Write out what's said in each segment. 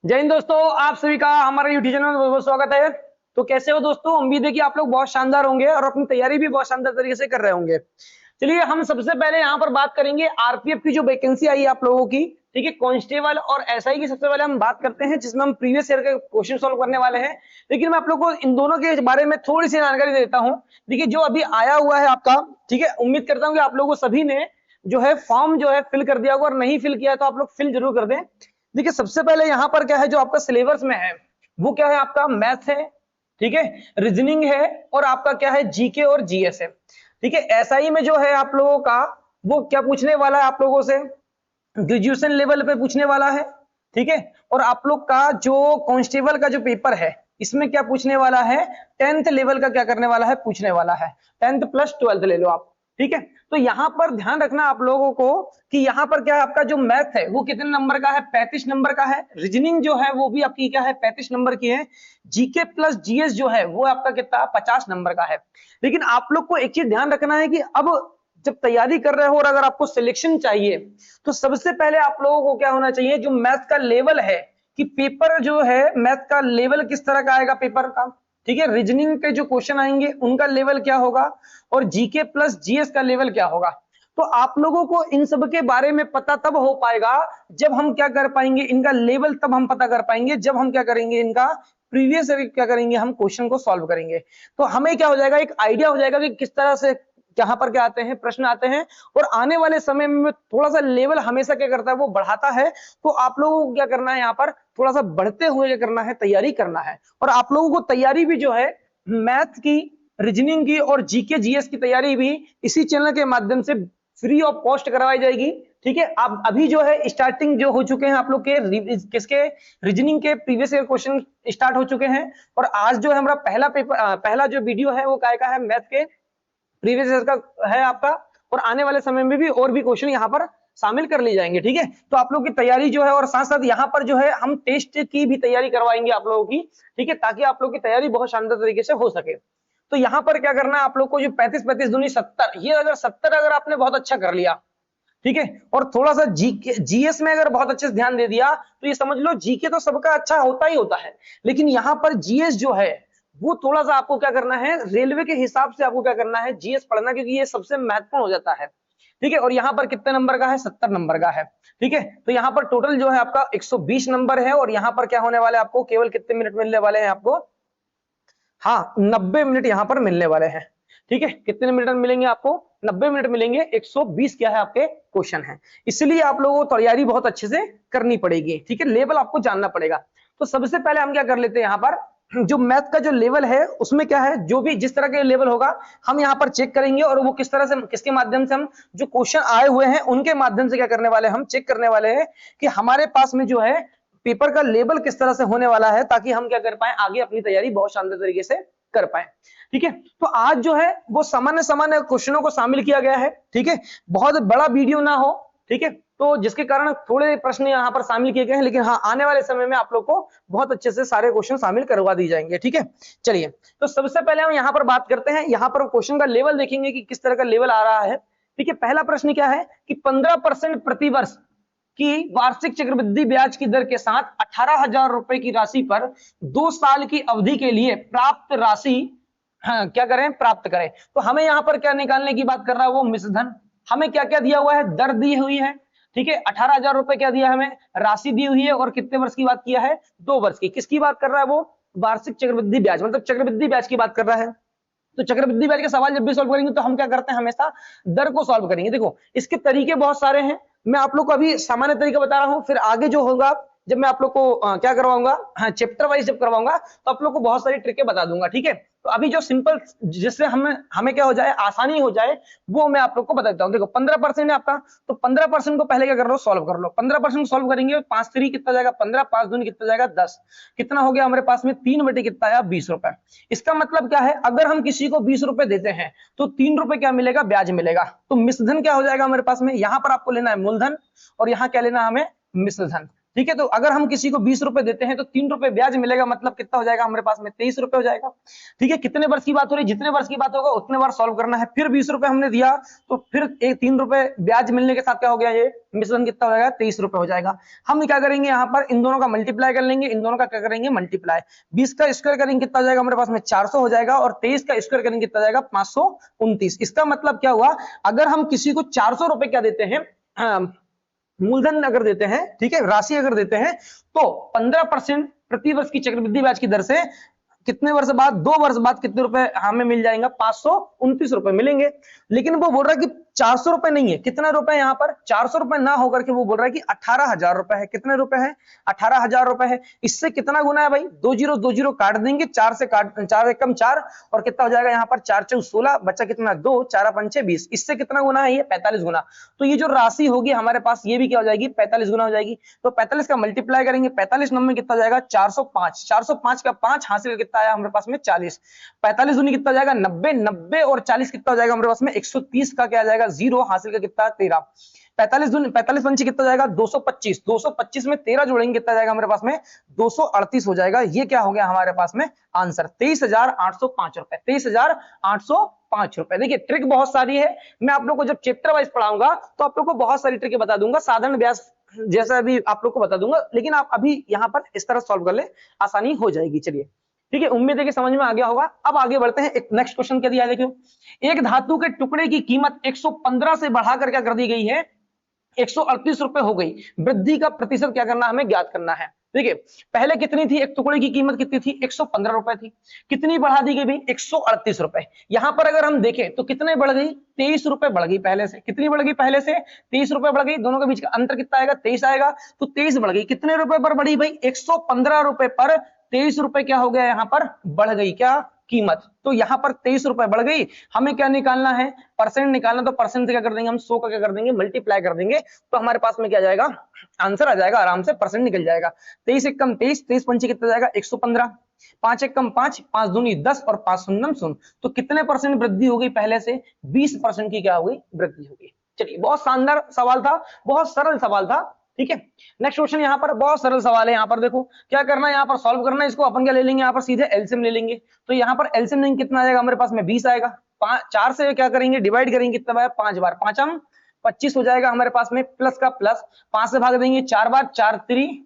जय हिंद दोस्तों, आप सभी का हमारे यूट्यूब चैनल में बहुत बहुत स्वागत है। तो कैसे हो दोस्तों? उम्मीद है कि आप लोग बहुत शानदार होंगे और अपनी तैयारी भी बहुत शानदार तरीके से कर रहे होंगे। चलिए हम सबसे पहले यहाँ पर बात करेंगे आरपीएफ की जो वैकेंसी आई है आप लोगों की, ठीक है। कांस्टेबल और एसआई की सबसे पहले हम बात करते हैं, जिसमें हम प्रीवियस ईयर के क्वेश्चन सॉल्व करने वाले हैं। लेकिन मैं आप लोग को इन दोनों के बारे में थोड़ी सी जानकारी देता हूँ। देखिए जो अभी आया हुआ है आपका, ठीक है, उम्मीद करता हूँ कि आप लोगों सभी ने जो है फॉर्म जो है फिल कर दिया होगा, और नहीं फिल किया है तो आप लोग फिल जरूर कर दें। देखिए सबसे पहले यहाँ पर क्या है, जो आपका सिलेबस में है वो क्या है, आपका मैथ है, ठीक है, रीजनिंग है, और आपका क्या है, जीके और जीएस है, ठीक है। एसआई में जो है आप लोगों का वो क्या पूछने वाला है आप लोगों से, ग्रेजुएशन लेवल पे पूछने वाला है, ठीक है। और आप लोग का जो कांस्टेबल का जो पेपर है इसमें क्या पूछने वाला है, 10th लेवल का क्या करने वाला है, पूछने वाला है। 10th प्लस 12th ले लो आप, ठीक है। तो यहां पर ध्यान रखना आप लोगों को कि यहां पर क्या है, आपका जो मैथ है वो कितने नंबर का है, 35 नंबर का है। रीजनिंग जो है वो भी आपकी क्या है, 35 नंबर की है। जीके प्लस जीएस जो है वो आपका कितना, 50 नंबर का है। लेकिन आप लोग को एक चीज ध्यान रखना है कि अब जब तैयारी कर रहे हो और अगर आपको सिलेक्शन चाहिए तो सबसे पहले आप लोगों को क्या होना चाहिए, जो मैथ का लेवल है, कि पेपर जो है मैथ का लेवल किस तरह का आएगा पेपर का, ठीक है। रीजनिंग के जो क्वेश्चन आएंगे उनका लेवल क्या होगा, और जीके प्लस जीएस का लेवल क्या होगा। तो आप लोगों को इन सब के बारे में पता तब हो पाएगा जब हम क्या कर पाएंगे, इनका लेवल तब हम पता कर पाएंगे जब हम क्या करेंगे, इनका प्रीवियस क्या करेंगे, हम क्वेश्चन को सॉल्व करेंगे। तो हमें क्या हो जाएगा, एक आइडिया हो जाएगा कि किस तरह से यहाँ पर क्या आते हैं, प्रश्न आते हैं। और आने वाले समय में थोड़ा सा लेवल हमेशा क्या करता है, वो बढ़ाता है। तो आप लोगों को क्या करना है, यहाँ पर थोड़ा सा बढ़ते हुए क्या करना है, तैयारी करना है। और आप लोगों को तैयारी भी जो है मैथ की, रीजनिंग की और जीके जीएस की तैयारी भी इसी चैनल के माध्यम से फ्री ऑफ कॉस्ट करवाई जाएगी, ठीक है। आप अभी जो है स्टार्टिंग जो हो चुके हैं आप लोग के किसके, रीजनिंग के प्रीवियस ईयर क्वेश्चन स्टार्ट हो चुके हैं। और आज जो है हमारा पहला पेपर, पहला जो वीडियो है वो काय का है, मैथ के प्रीवियस ईयर का है आपका। और आने वाले समय में भी और भी क्वेश्चन यहाँ पर शामिल कर लिए जाएंगे, ठीक है। तो आप लोग की तैयारी जो है, और साथ साथ यहाँ पर जो है हम टेस्ट की भी तैयारी करवाएंगे आप लोगों की, ठीक है, ताकि आप लोग की तैयारी बहुत शानदार तरीके से हो सके। तो यहाँ पर क्या करना है आप लोग को, जो 35-35 दूनी 70, ये अगर 70 अगर आपने बहुत अच्छा कर लिया, ठीक है, और थोड़ा सा जीएस में अगर बहुत अच्छे से ध्यान दे दिया, तो ये समझ लो जीके तो सबका अच्छा होता ही होता है, लेकिन यहाँ पर जीएस जो है वो थोड़ा सा आपको क्या करना है, रेलवे के हिसाब से आपको क्या करना है, जीएस पढ़ना, क्योंकि ये सबसे महत्वपूर्ण हो जाता है, ठीक है। और यहाँ पर कितने नंबर का है, 70 नंबर का है, ठीक है। तो यहाँ पर टोटल जो है आपका 120 नंबर है। और यहाँ पर क्या होने वाले आपको, केवल कितने मिनट मिलने वाले हैं आपको, हाँ 90 मिनट यहाँ पर मिलने वाले हैं, ठीक है। कितने मिनट मिलेंगे आपको, 90 मिनट मिलेंगे। 120 क्या है आपके क्वेश्चन है, इसलिए आप लोगों को तैयारी बहुत अच्छे से करनी पड़ेगी, ठीक है। लेवल आपको जानना पड़ेगा। तो सबसे पहले हम क्या कर लेते हैं, यहाँ पर जो मैथ का जो लेवल है उसमें क्या है, जो भी जिस तरह के लेवल होगा हम यहाँ पर चेक करेंगे, और वो किस तरह से, किसके माध्यम से, हम जो क्वेश्चन आए हुए हैं उनके माध्यम से क्या करने वाले हैं, हम चेक करने वाले हैं कि हमारे पास में जो है पेपर का लेवल किस तरह से होने वाला है, ताकि हम क्या कर पाए, आगे अपनी तैयारी बहुत शानदार तरीके से कर पाए, ठीक है। तो आज जो है वो सामान्य सामान्य क्वेश्चनों को शामिल किया गया है, ठीक है। बहुत बड़ा वीडियो ना हो, ठीक है, तो जिसके कारण थोड़े प्रश्न यहाँ पर शामिल किए गए हैं, लेकिन हाँ आने वाले समय में आप लोग को बहुत अच्छे से सारे क्वेश्चन शामिल करवा दी जाएंगे, ठीक है। चलिए तो सबसे पहले हम यहाँ पर बात करते हैं, यहाँ पर क्वेश्चन का लेवल देखेंगे कि किस तरह का लेवल आ रहा है, ठीक है। पहला प्रश्न क्या है कि 15% प्रतिवर्ष की वार्षिक चक्रवृद्धि ब्याज की दर के साथ 18,000 रुपए की राशि पर 2 साल की अवधि के लिए प्राप्त राशि, हाँ, क्या करें, प्राप्त करें। तो हमें यहाँ पर क्या निकालने की बात कर रहा है, वो मिश्रधन। हमें क्या क्या दिया हुआ है, दर दी हुई है, ठीक है। 18,000 रुपए क्या दिया हमें, राशि दी हुई है, और कितने वर्ष की बात किया है, 2 वर्ष की। किसकी बात कर रहा है वो, वार्षिक चक्रवृद्धि ब्याज, मतलब चक्रवृद्धि ब्याज की बात कर रहा है। तो चक्रवृद्धि ब्याज के सवाल जब भी सॉल्व करेंगे तो हम क्या करते हैं, हमेशा दर को सॉल्व करेंगे। देखो इसके तरीके बहुत सारे हैं, मैं आप लोग को अभी सामान्य तरीका बता रहा हूं, फिर आगे जो होगा जब मैं आप लोग को क्या करवाऊंगा, हाँ चैप्टर वाइज जब करवाऊंगा तो आप लोग को बहुत सारी ट्रिकें बता दूंगा, ठीक है। तो अभी जो सिंपल, जिससे हमें हमें क्या हो जाए, आसानी हो जाए, वो मैं आप लोग को बता देता हूँ। देखो 15% है आपका, तो 15% को पहले क्या कर लो, सॉल्व कर लो। 15% सॉल्व करेंगे, 5 3 कितना जाएगा 15, 5 दूनी कितना जाएगा 10, कितना हो गया हमारे पास में 3 बटे कितना आया 20 रुपए। इसका मतलब क्या है, अगर हम किसी को 20 रुपए देते हैं तो 3 रुपए क्या मिलेगा, ब्याज मिलेगा। तो मिश्रधन क्या हो जाएगा हमारे पास में, यहाँ पर आपको लेना है मूलधन, और यहाँ क्या लेना है हमें, मिश्रधन, ठीक है। तो अगर हम किसी को 20 रुपए देते हैं तो 3 रुपए ब्याज मिलेगा, मतलब कितना हो जाएगा हमारे पास में 23 रुपए हो जाएगा। ठीक है, कितने वर्ष की बात हो रही है, जितने वर्ष की बात होगा उतने बार सॉल्व करना है। फिर 20 रुपए हमने दिया तो फिर एक 3 रुपए ब्याज मिलने के साथ क्या हो गया, ये मिश्रण कितना हो जाएगा 23 रुपए हो जाएगा। हम क्या करेंगे यहाँ पर इन दोनों का मल्टीप्लाई कर लेंगे, इन दोनों का क्या करेंगे मल्टीप्लाई। 20 का स्क्वायर करेंगे कितना हो जाएगा हमारे पास में 400 हो जाएगा, और 23 का स्क्वायर करेंगे कितना जाएगा 529। इसका मतलब क्या हुआ, अगर हम किसी को 400 रुपए क्या देते हैं मूलधन अगर देते हैं, ठीक है, राशि अगर देते हैं, तो 15% प्रति वर्ष की चक्रवृद्धि ब्याज की दर से कितने वर्ष बाद, 2 वर्ष बाद कितने रुपए हमें मिल जाएगा 529 रुपए मिलेंगे। लेकिन वो बोल रहा है कि 400 रुपए नहीं है, कितना रुपए है यहाँ पर 400 रुपए ना होकर के वो बोल रहा है कि 18,000 रुपए है। कितने रुपए है 18,000 रुपए है। इससे कितना गुना है भाई, 2 जीरो काट देंगे, 4 से काट 4 एकम 4 और कितना हो जाएगा यहाँ पर 4 चौक 16 बचा कितना 2 4 पंचे 20। इससे कितना गुना है ये 45 गुना। तो ये जो राशि होगी हमारे पास ये भी क्या हो जाएगी 45 गुना हो जाएगी। तो 45 का मल्टीप्लाई करेंगे 45 नंबर कितना हो जाएगा 405। 405 का 5 हासिल कितना आया हमारे पास में 40। 45 दूनी कितना हो जाएगा 90, 90 और 40 कितना हो जाएगा हमारे पास में 130 का क्या आ जाएगा 0 हासिल का कितना 13। 45 पंची कितना हो जाएगा 225। 225 में 13 जोड़ेंगे कितना जाएगा हमारे पास में 238 हो जाएगा। ये क्या हो गया हमारे पास में आंसर 23,805 रुपए। 23,805 रुपए। देखिए ट्रिक बहुत सारी है, मैं आप लोग को जब चैप्टर वाइज पढ़ाऊंगा तो आप लोग को बहुत सारी ट्रिक बता दूंगा, साधारण ब्याज जैसा भी आप लोग को बता दूंगा, लेकिन आप अभी यहाँ पर इस तरह सॉल्व कर ले, आसानी हो जाएगी। चलिए ठीक है, उम्मीद है कि समझ में आ गया होगा। अब आगे बढ़ते हैं, एक नेक्स्ट क्वेश्चन क्या दिया है देखियो, एक धातु के टुकड़े की कीमत 115 से बढ़ाकर क्या कर दी गई है 138 रुपए हो गई। वृद्धि का प्रतिशत क्या करना हमें ज्ञात करना है। देखिए पहले कितनी थी, एक टुकड़े की कीमत कितनी थी 115 रुपए थी, कितनी बढ़ा दी गई भाई 138 रुपए। यहां पर अगर हम देखें तो कितने बढ़ गई 23 रुपए बढ़ गई पहले से। कितनी बढ़ गई पहले से 23 रुपए बढ़ गई, दोनों के बीच का अंतर कितना आएगा 23 आएगा, तो 23 बढ़ गई। कितने रुपए पर बढ़ी भाई 115 रुपए पर 23 रुपए क्या हो गया यहाँ पर बढ़ गई क्या कीमत। तो यहाँ पर 23 रुपए बढ़ गई, हमें क्या निकालना है परसेंट निकालना। तो परसेंट से क्या कर देंगे हम 100 का क्या कर देंगे मल्टीप्लाई कर देंगे, तो हमारे पास में क्या जाएगा आंसर आ जाएगा, आराम से परसेंट निकल जाएगा। 23 एक कम 23, 23 पंचे कितना जाएगा 115, 5 एक कम 5, 5 दूनी 10 और 5 शून्यम शून्य। तो कितने परसेंट वृद्धि हो गई पहले से 20% की क्या हो गई वृद्धि हो गई। चलिए बहुत शानदार सवाल था, बहुत सरल सवाल था। ठीक है, नेक्स्ट क्वेश्चन यहाँ पर बहुत सरल सवाल है। यहाँ पर देखो क्या करना है, यहाँ पर सॉल्व करना है, इसको अपन क्या ले लेंगे यहाँ पर सीधे एलसीएम ले लेंगे। तो यहाँ पर एलसीएम लेंगे कितना आएगा हमारे पास में 20 आएगा। 4 से क्या करेंगे डिवाइड करेंगे कितना बार 5 बार, 5 हम 25 हो जाएगा हमारे पास में, प्लस का प्लस 5 से भाग देंगे 4 बार, 4 3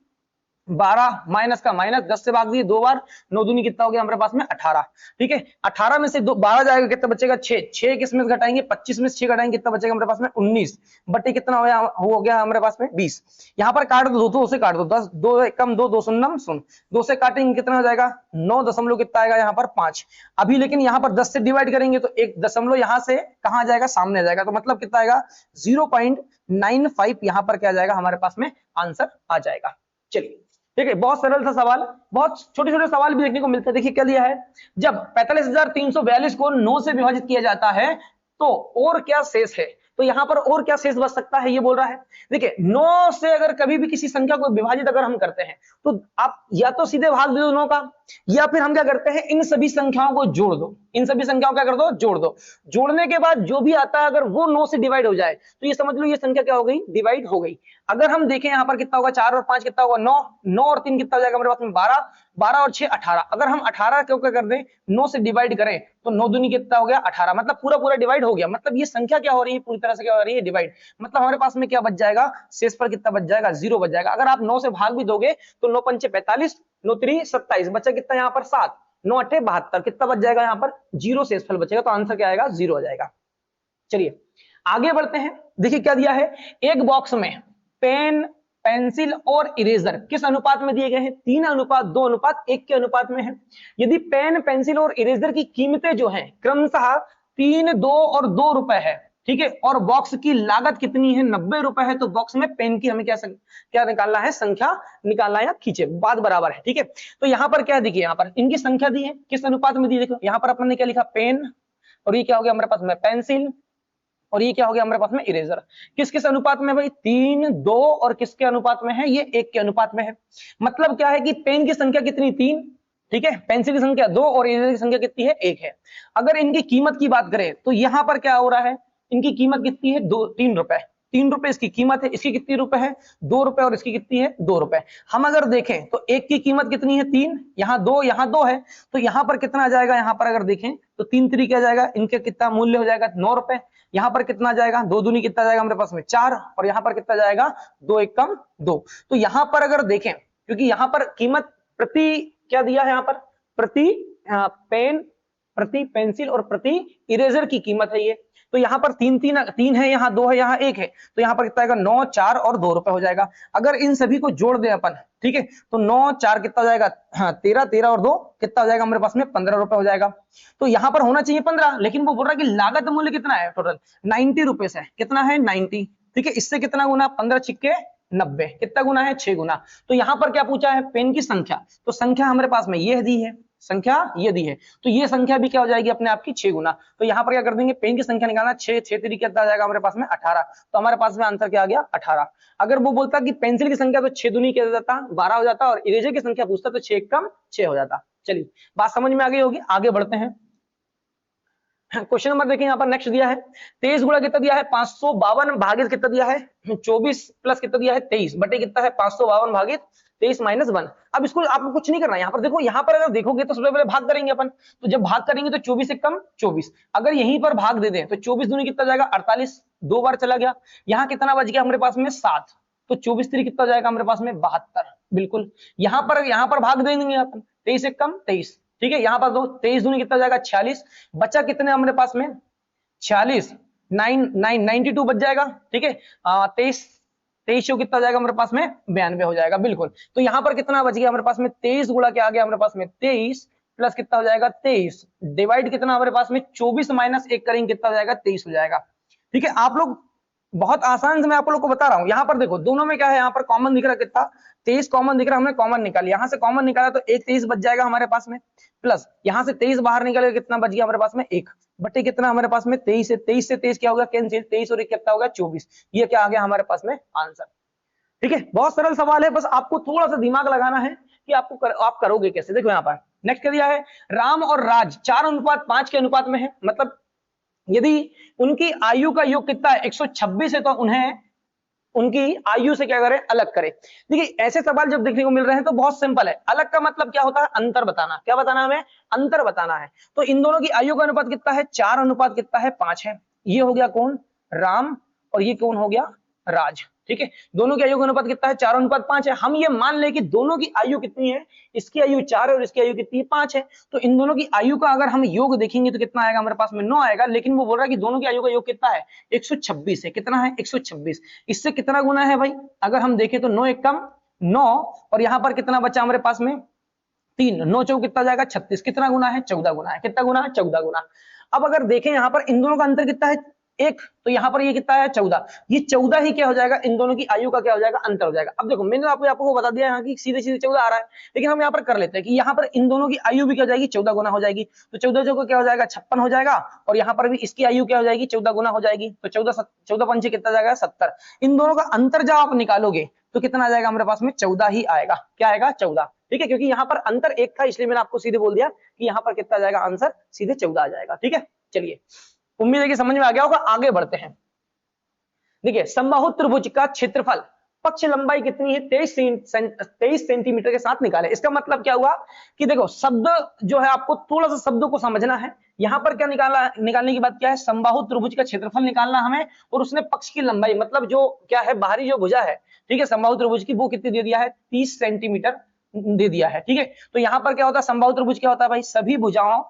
12 माइनस का माइनस 10 से भाग दिए 2 बार, 9 दूनी कितना हो गया हमारे पास में 18। ठीक है, 18 में से 12 जाएगा कितना बचेगा 6, 6 किसमें घटाएंगे 25 में 6 घटाएंगे कितना बचेगा हमारे पास में 19 बटे कितना हो गया हमारे पास में 20। यहाँ पर काट दो, 2 से काट दो 10, 2 कम 2 2 शून्यम शून्य, 2 से काटेंगे कितना हो जाएगा 9 दशमलव कितना आएगा यहाँ पर 5। अभी लेकिन यहाँ पर 10 से डिवाइड करेंगे तो 1 दशमलव यहाँ से कहाँ जाएगा सामने जाएगा, तो मतलब कितना आएगा 0.95 यहाँ पर क्या जाएगा हमारे पास में आंसर आ जाएगा। चलिए ठीक है, बहुत सरल सा सवाल, बहुत छोटे छोटे सवाल भी देखने को मिलते हैं। देखिए क्या दिया है, जब 45,342 को 9 से विभाजित किया जाता है तो और क्या शेष है। तो यहाँ पर और क्या शेष बच सकता है ये बोल रहा है। देखिए 9 से अगर कभी भी किसी संख्या को विभाजित अगर हम करते हैं तो आप या तो सीधे भाग दे दो 9 का, या फिर हम क्या करते हैं इन सभी संख्याओं को जोड़ दो। इन सभी संख्याओं क्या कर दो जोड़ दो, जोड़ने के बाद जो भी आता है अगर वो 9 से डिवाइड हो जाए तो ये समझ लो ये संख्या क्या हो गई डिवाइड हो गई। अगर हम देखें यहाँ पर कितना होगा 4 और 5 कितना होगा 9, 9 और 3 कितना हो जाएगा हमारे पास में 12, 12 और 6 18। अगर हम 18 को क्या कर दें 9 से डिवाइड करें तो 9 दूनी कितना हो गया 18, मतलब पूरा पूरा डिवाइड हो गया। मतलब ये संख्या क्या हो रही है पूरी तरह से क्या हो रही है डिवाइड। मतलब हमारे पास में क्या बच जाएगा शेष पर कितना बच जाएगा 0 बच जाएगा। अगर आप 9 से भाग भी दोगे तो 9 पंचे 45, 9 3 27, बचा कितना यहाँ पर 7, 9 8 72, कितना बच जाएगा यहाँ पर 0 शेषफल बचेगा। तो आंसर क्या आएगा 0 आ जाएगा। चलिए आगे बढ़ते हैं, देखिए क्या दिया है, एक बॉक्स में पेन पेंसिल और इरेजर किस अनुपात में दिए गए हैं 3:2:1 के अनुपात में है। यदि पेन पेंसिल और इरेजर की कीमतें जो हैं क्रमशः 3, 2 और 2 रुपए है, ठीक है, और बॉक्स की लागत कितनी है 90 रुपए है, तो बॉक्स में पेन की हमें क्या निकालना है संख्या निकालना है, या खींचे बात बराबर है। ठीक है, तो यहाँ पर क्या देखिए यहाँ पर इनकी संख्या दी है किस अनुपात में दी, देखो यहाँ पर अपन ने क्या लिखा पेन, और ये क्या हो गया हमारे पास में पेंसिल, और ये क्या हो गया हमारे पास में इरेजर। किस किस अनुपात में भाई 3, 2 और किसके अनुपात में है ये 1 के अनुपात में है। मतलब क्या है कि पेन की संख्या कितनी 3, ठीक है, पेंसिल की संख्या 2 और इरेजर की संख्या कितनी है 1 है। अगर इनकी कीमत की बात करें तो यहां पर क्या हो रहा है इनकी कीमत कितनी है 3 रुपए, ₹3 इसकी कीमत है, इसकी कितनी रुपए है? ₹2 और इसकी कितनी है? ₹2। हम अगर देखें तो एक की कीमत कितनी है? 3, यहाँ 2 है, तो यहाँ पर कितना आ जाएगा? यहाँ पर अगर देखें तो 3 तरीके आ जाएगा, इनके कितना मूल्य हो जाएगा? ₹9। यहाँ पर कितना जाएगा? 2 दूनी कितना जाएगा हमारे पास में? 4, और यहाँ पर कितना जाएगा? 2 एकम 2। तो यहाँ पर अगर देखें, क्योंकि यहाँ पर कीमत प्रति क्या दिया है? यहाँ पर प्रति पेन, प्रति पेंसिल और प्रति इरेजर की कीमत है ये। तो यहाँ पर 3 है, यहाँ 2 है, यहाँ 1 है, तो यहाँ पर कितना आएगा? 9, 4 और ₹2 हो जाएगा। अगर इन सभी को जोड़ दें अपन, ठीक है, तो 9, 4 कितना हो जाएगा? हाँ 13, 13 और 2 कितना हो जाएगा हमारे पास में? ₹15 हो जाएगा। तो यहाँ पर होना चाहिए 15, लेकिन वो बोल रहा है कि लागत मूल्य कितना है? टोटल ₹90 है। कितना है? 90, ठीक है। इससे कितना गुना? 15 छिक्के 90, कितना गुना है? 6 गुना। तो यहाँ पर क्या पूछा है? पेन की संख्या, तो संख्या हमारे पास में ये दी है, संख्या ये दी है, तो ये संख्या भी क्या हो जाएगी अपने आप की? 6 गुना। तो यहाँ पर क्या कर देंगे? पेन की संख्या निकालना, 6 तरीके कितना आ जाएगा हमारे पास में? 18। तो हमारे पास में आंसर क्या आ गया? 18। अगर वो बोलता कि पेंसिल की संख्या, तो 6 दूनी क्या हो जाता? 12 हो जाता, और इरेजर की संख्या पूछता तो 6 एकम 6 हो जाता। चलिए बात समझ में आ गई होगी, आगे बढ़ते हैं। क्वेश्चन नंबर देखिए, यहाँ पर नेक्स्ट दिया है 23 गुणा कितना दिया है? 552 भागित कितना दिया है? 24 प्लस कितना दिया है? 23 बटे कितना है? 552 भागित 23 माइनस 1। अब इसको आपको कुछ नहीं करना है। यहाँ पर देखो, यहाँ पर अगर देखोगे तो सबसे पहले भाग करेंगे अपन, तो जब भाग करेंगे तो 24 एकम 24, अगर यहीं पर भाग दे दें तो 24 दूनी कितना जाएगा? 48, 2 बार चला गया। यहाँ कितना बच गया हमारे पास में? 7, तो 24 3 कितना जाएगा हमारे पास में? 72। बिल्कुल यहाँ पर भाग देंगे अपन, 23 एकम 23, ठीक है। यहाँ पर दो 23 दूनी कितना जाएगा? 46, बचा कितने हमारे पास में? 46, 92 बच जाएगा, ठीक है। 23 कितना जाएगा हमारे पास में? 92 हो जाएगा, बिल्कुल। तो यहाँ पर कितना बच गया हमारे पास में? 23 गुणा क्या आ गया हमारे पास में? 23 प्लस कितना हो जाएगा? 23 डिवाइड कितना हमारे पास में? 24 माइनस 1 करेंगे कितना हो जाएगा? 23 हो जाएगा, ठीक है। आप लोग बहुत आसान से मैं आप लोग को बता रहा हूं। यहाँ पर देखो दोनों में क्या है? यहाँ पर कॉमन दिख रहा है कितना? 23 कॉमन दिख रहा है, हमने कॉमन निकाली, यहाँ से कॉमन निकाला तो एक 23 बच जाएगा हमारे पास में, प्लस यहाँ से 23 बाहर निकलेगा, कितना बच गया हमारे पास में? 1 बटे कितना हमारे पास में? 23 से 23 क्या होगा? कैंसिल, 23 और 1 कितना होगा? 24। ये क्या आ गया हमारे पास में? आंसर, ठीक है। बहुत सरल सवाल है, बस आपको थोड़ा सा दिमाग लगाना है कि आप करोगे कैसे। देखो यहाँ पर नेक्स्ट क्या दिया है? राम और राज 4:5 के अनुपात में है, मतलब यदि उनकी आयु का योग कितना है? 126 है, तो उन्हें उनकी आयु से क्या करें? अलग करें। देखिए ऐसे सवाल जब देखने को मिल रहे हैं तो बहुत सिंपल है। अलग का मतलब क्या होता है? अंतर बताना। क्या बताना हमें? अंतर बताना है। तो इन दोनों की आयु का अनुपात कितना है? 4:5 है। ये हो गया कौन? राम, और ये कौन हो गया? राज, ठीक है। दोनों की आयु का अनुपात कितना है? 4:5 है। हम ये मान ले कि दोनों की आयु कितनी है? इसकी आयु 4 है और इसकी आयु कितनी है? 5 है। तो इन दोनों की आयु का अगर हम योग देखेंगे तो कितना आएगा हमारे पास में? 9 आएगा। लेकिन वो बोल रहा है कि दोनों की आयु का योग कितना है? 126 है। कितना है? 126। इससे कितना गुना है भाई? अगर हम देखें तो 9 एकम 9, और यहाँ पर कितना बचा हमारे पास में? 3, 9 चौक कितना जाएगा? 36। कितना गुना है? 14 गुना है। कितना गुना है? 14 गुना। अब अगर देखें यहाँ पर इन दोनों का अंतर कितना है? 1, तो यहाँ पर ये कितना है? 14। ये 14 ही क्या हो जाएगा? इन दोनों की आयु का क्या हो जाएगा? अंतर हो जाएगा। अब देखो मैंने आपको बता दिया यहाँ की सीधे सीधे 14 आ रहा है, लेकिन हम यहाँ पर कर लेते हैं कि यहाँ पर इन दोनों की आयु भी क्या हो जाएगी? 14 गुना हो जाएगी। तो 14 चौका क्या हो जाएगा? 56 हो जाएगा, और यहाँ पर भी इसकी आयु क्या हो जाएगी? 14 गुना हो जाएगी। तो 14 पंचे कितना जाएगा? 70। इन दोनों का अंतर जब आप निकालोगे तो कितना आ जाएगा हमारे पास में? 14 ही आएगा। क्या आएगा? 14, ठीक है। क्योंकि यहाँ पर अंतर 1 था, इसलिए मैंने आपको सीधे बोल दिया कि यहाँ पर कितना जाएगा आंसर? सीधे 14 आ जाएगा, ठीक है। चलिए उम्मीद है कि समझ में आ गया होगा। आगे बढ़ते हैं। देखिए समबाहु त्रिभुज का क्षेत्रफल पक्ष लंबाई कितनी है? 23 सेंटीमीटर के साथ निकाले। इसका मतलब क्या हुआ कि देखो शब्द जो है, आपको थोड़ा सा शब्दों को समझना है। यहाँ पर क्या निकालने की बात क्या है? समबाहु त्रिभुज का क्षेत्रफल निकालना हमें, और उसने पक्ष की लंबाई मतलब जो क्या है, बाहरी जो भुजा है, ठीक है, समबाहु त्रिभुज की, वो कितनी दे दिया है? 30 सेंटीमीटर दे दिया है, ठीक है। तो यहाँ पर क्या होता है? समबाहु त्रिभुज क्या होता है भाई? सभी भुजाओं,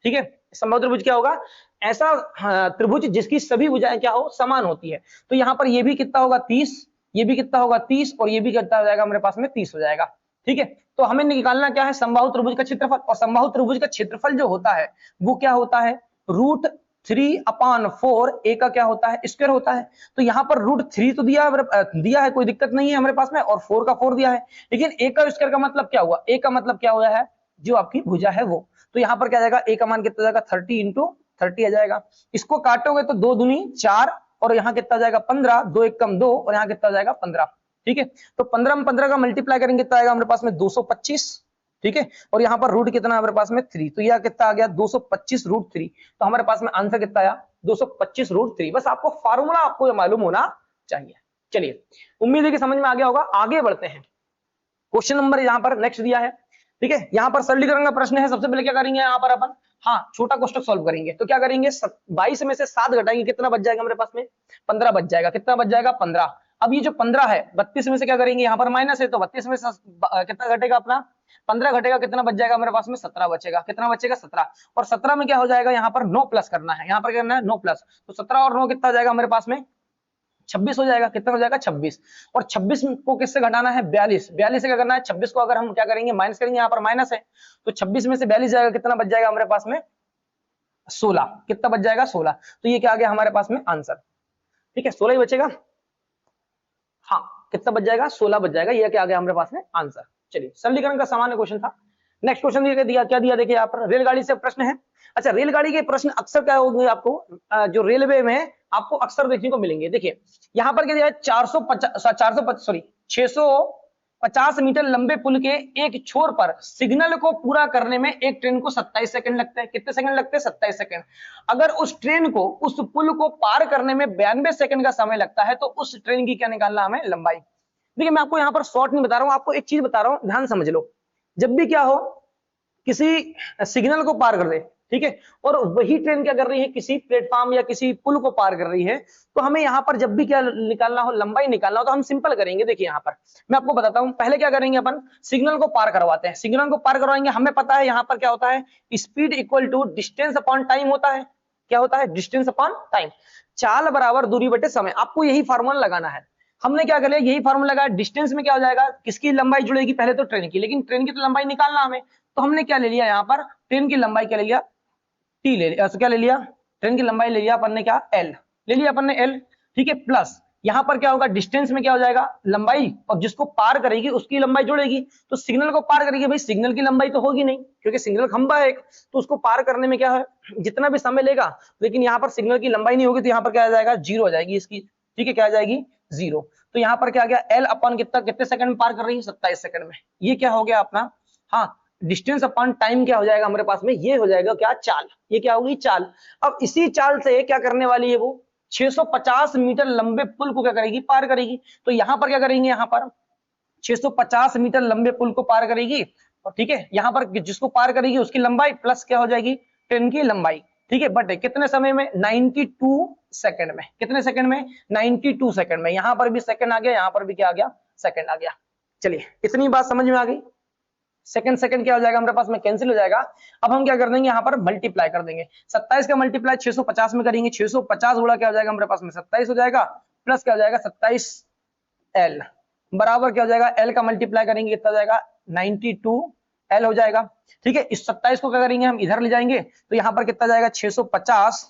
ठीक है, समबाहु त्रिभुज क्या होगा? ऐसा त्रिभुज जिसकी सभी भुजाएं क्या हो? समान होती है। तो यहाँ पर ये भी कितना होगा? 30, ये भी कितना होगा? 30, और ये भी कितना हो जाएगा हमारे पास में? 30 हो जाएगा, ठीक है। तो हमें निकालना क्या है? समबाहु त्रिभुज का क्षेत्रफल। और समबाहु त्रिभुज का क्षेत्रफल जो होता है वो क्या होता है? √3/4 a का क्या होता है? स्क्वायर होता है। तो यहाँ पर √3 तो दिया है, कोई दिक्कत नहीं है हमारे पास में, और 4 का 4 दिया है। लेकिन a का स्क्वायर का मतलब क्या हुआ? a का मतलब क्या हुआ है? जो आपकी भुजा है वो। तो यहाँ पर क्या जाएगा? a का मान कितना जाएगा? 30 × 30 आ जाएगा। इसको काटोगे तो 2 दूनी 4, और यहाँ कितना जाएगा? 15, 2 एकम 2, और यहाँ कितना जाएगा? 15, ठीक है। तो 15 में 15 का मल्टीप्लाई करेंगे कितना आएगा हमारे पास में? 225, ठीक है। और यहाँ पर रूट कितना हमारे पास में? 3, तो यह कितना आ गया? 225 √3। तो हमारे पास में आंसर कितना आया? 225 √3। बस आपको फार्मूला आपको मालूम होना चाहिए। चलिए, उम्मीद है कि समझ में आ गया होगा। आगे बढ़ते हैं, क्वेश्चन नंबर यहाँ पर नेक्स्ट दिया है, ठीक है। यहाँ पर सरलीकरण का प्रश्न है। सबसे पहले क्या करेंगे यहाँ पर अपन, हाँ, छोटा क्वेश्चन सॉल्व करेंगे। तो क्या करेंगे, 22 में से 7 घटाएंगे, कितना बच जाएगा हमारे पास में, 15 बच जाएगा। कितना बच जाएगा, 15। अब ये जो 15 है, 32 में से क्या करेंगे, यहाँ पर माइनस है, तो 32 में से कितना घटेगा अपना, 15 घटेगा, कितना बच जाएगा हमारे पास में, 17 बचेगा। कितना बचेगा, 17। और 17 में क्या हो जाएगा, यहाँ पर 9 प्लस करना है, यहाँ पर करना है 9 प्लस, तो 17 और 9 कितना हो जाएगा हमारे पास में, 26 हो जाएगा। कितना हो जाएगा, 26। और 26 को किससे घटाना है, 42। 42 से क्या करना है, 26 को अगर हम क्या करेंगे, माइनस करेंगे, यहाँ पर माइनस है, तो 26 में से 42 जाएगा, कितना बच जाएगा हमारे पास में, 16। कितना बच जाएगा, 16। तो ये क्या आ गया हमारे पास में आंसर, ठीक है, 16 ही बचेगा। हाँ, कितना बच जाएगा, 16 बच जाएगा। ये क्या आ गया हमारे पास में आंसर। चलिए, सरलीकरण का सामान्य क्वेश्चन था। नेक्स्ट क्वेश्चन दिया, क्या दिया देखिए यहाँ पर, रेलगाड़ी से प्रश्न है। अच्छा, रेलगाड़ी के प्रश्न अक्सर क्या होंगे आपको, जो रेलवे में आपको अक्सर देखने को मिलेंगे। देखिए यहाँ पर क्या दिया है, 650 मीटर लंबे पुल के एक छोर पर सिग्नल को पूरा करने में एक ट्रेन को 27 सेकंड लगते हैं। कितने सेकंड लगते हैं, 27 सेकंड। अगर उस ट्रेन को, उस पुल को पार करने में 92 सेकंड का समय लगता है, तो उस ट्रेन की क्या निकालना हमें, लंबाई। देखिए मैं आपको यहाँ पर शॉर्ट नहीं बता रहा हूँ, आपको एक चीज बता रहा हूँ, ध्यान समझ लो। जब भी क्या हो, किसी सिग्नल को पार कर दे, ठीक है, और वही ट्रेन क्या कर रही है, किसी प्लेटफॉर्म या किसी पुल को पार कर रही है, तो हमें यहाँ पर जब भी क्या निकालना हो, लंबाई निकालना हो, तो हम सिंपल करेंगे। देखिए यहाँ पर मैं आपको बताता हूँ, पहले क्या करेंगे अपन, सिग्नल को पार करवाते हैं। सिग्नल को पार करवाएंगे, हमें पता है यहाँ पर क्या होता है, speed equal to distance upon time होता है। क्या होता है, डिस्टेंस अपॉन टाइम। चाल बराबर दूरी बटे समय। आपको यही फार्मूला लगाना है। हमने क्या कर लिया, यही फार्मूला लगाया। डिस्टेंस में क्या हो जाएगा, किसकी लंबाई जुड़ेगी, पहले तो ट्रेन की, लेकिन ट्रेन की तो लंबाई निकालना हमें, तो हमने क्या ले लिया यहाँ पर, ट्रेन की लंबाई क्या ले लिया, टी ले लिया। क्या ले लिया, ट्रेन की लंबाई ले लिया अपन ने, क्या, एल ले लिया अपन ने, एल, ठीक है। प्लस यहाँ पर क्या होगा, डिस्टेंस में क्या हो जाएगा, लंबाई, और जिसको पार करेगी उसकी लंबाई जुड़ेगी। तो सिग्नल को पार करेगी, भाई सिग्नल की लंबाई तो होगी नहीं, क्योंकि सिग्नल खंबा है एक, तो उसको पार करने में क्या है, जितना भी समय लेगा, लेकिन यहाँ पर सिग्नल की लंबाई नहीं होगी, तो यहाँ पर क्या आ जाएगा, 0 हो जाएगी इसकी, ठीक है, क्या आ जाएगी, 0। तो यहाँ पर क्या आ गया, एल अपन कितने सेकंड में पार कर रही है, 27 सेकंड में। ये क्या हो गया अपना, हाँ, डिस्टेंस अपॉन टाइम क्या हो जाएगा हमारे पास में, ये हो जाएगा क्या, चाल। ये क्या होगी, चाल। अब इसी चाल से क्या करने वाली है वो, 650 मीटर लंबे पुल को क्या करेगी, पार करेगी। तो यहाँ पर क्या करेंगे, यहाँ पर 650 मीटर लंबे पुल को पार करेगी, और ठीक है, यहाँ पर जिसको पार करेगी उसकी लंबाई प्लस क्या हो जाएगी, ट्रेन की लंबाई, ठीक है, बट कितने समय में, 92 सेकंड में। कितने सेकंड में, 92 सेकंड में। यहाँ पर भी सेकंड आ गया, यहाँ पर भी क्या आ गया, सेकंड आ गया। चलिए, इतनी बात समझ में आ गई। सेकंड क्या हो जाएगा हमारे पास में, कैंसिल हो जाएगा। अब हम क्या कर देंगे, यहाँ पर मल्टीप्लाई कर देंगे। 27 का मल्टीप्लाई 650 में करेंगे, 650 गुणा क्या हो जाएगा हमारे पास में, 27 हो जाएगा, प्लस क्या हो जाएगा, 27 एल बराबर क्या हो जाएगा, एल का मल्टीप्लाई करेंगे, कितना हो जाएगा, 92 एल हो जाएगा, ठीक है। इस 27 को क्या करेंगे, हम इधर ले जाएंगे, तो यहाँ पर कितना जाएगा, 650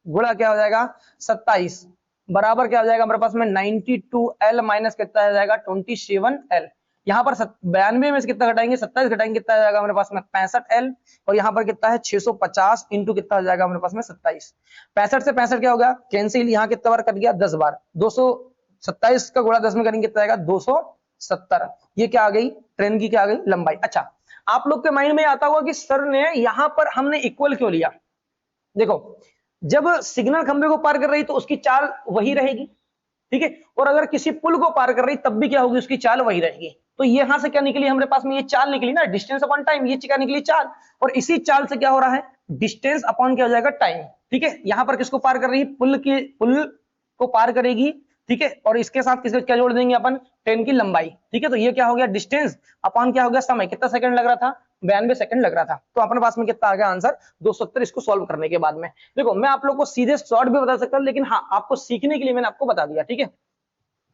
गुणा क्या हो जाएगा, 27 बराबर क्या हो जाएगा हमारे पास में, 92 एल माइनस कितना हो जाएगा, 27 एल। यहाँ पर 92 में से कितना घटाएंगे, 27 घटाएंगे, कितना आ जाएगा हमारे पास में, 65 एल। और यहाँ पर कितना है, 650 इंटू कितना हो जाएगा हमारे पास में, 27। 65 से 65 क्या होगा, कैंसिल। यहाँ कितना बार कट गया, 10 बार। 227 का गुणा 10 में करेंगे, कितना आएगा, 270। ये क्या आ गई, ट्रेन की क्या आ गई, लंबाई। अच्छा, आप लोग के माइंड में आता होगा कि सर ने यहाँ पर हमने इक्वल क्यों लिया। देखो, जब सिग्नल खंबे को पार कर रही तो उसकी चाल वही रहेगी, ठीक है, और अगर किसी पुल को पार कर रही तब भी क्या होगी, उसकी चाल वही रहेगी। तो यहां से क्या निकली हमारे पास में, ये चाल निकली ना, डिस्टेंस अपॉन टाइम। ये क्या निकली, चाल। और इसी चाल से क्या हो रहा है, डिस्टेंस अपॉन क्या हो जाएगा, टाइम, ठीक है। यहाँ पर किसको पार कर रही है, पुल को पार करेगी, ठीक है, और इसके साथ किसको क्या जोड़ देंगे अपन, ट्रेन की लंबाई, ठीक है। तो ये क्या हो गया, डिस्टेंस अपॉन क्या हो गया, समय। कितना सेकंड लग रहा था, 92 सेकंड लग रहा था। तो अपने पास में कितना आ गया आंसर, 270। इसको सॉल्व करने के बाद में देखो, मैं आप लोग को सीधे शॉर्ट भी बता सकता हूं, लेकिन हाँ, आपको सीखने के लिए मैंने आपको बता दिया, ठीक है।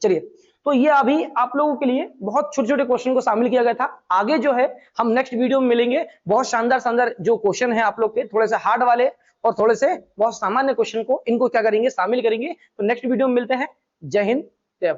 चलिए, तो ये अभी आप लोगों के लिए बहुत छोटे छोटे क्वेश्चन को शामिल किया गया था। आगे जो है हम नेक्स्ट वीडियो में मिलेंगे, बहुत शानदार शानदार जो क्वेश्चन है आप लोग के, थोड़े से हार्ड वाले और थोड़े से बहुत सामान्य क्वेश्चन को, इनको क्या करेंगे, शामिल करेंगे। तो नेक्स्ट वीडियो में मिलते हैं। जय हिंद, जय भारत।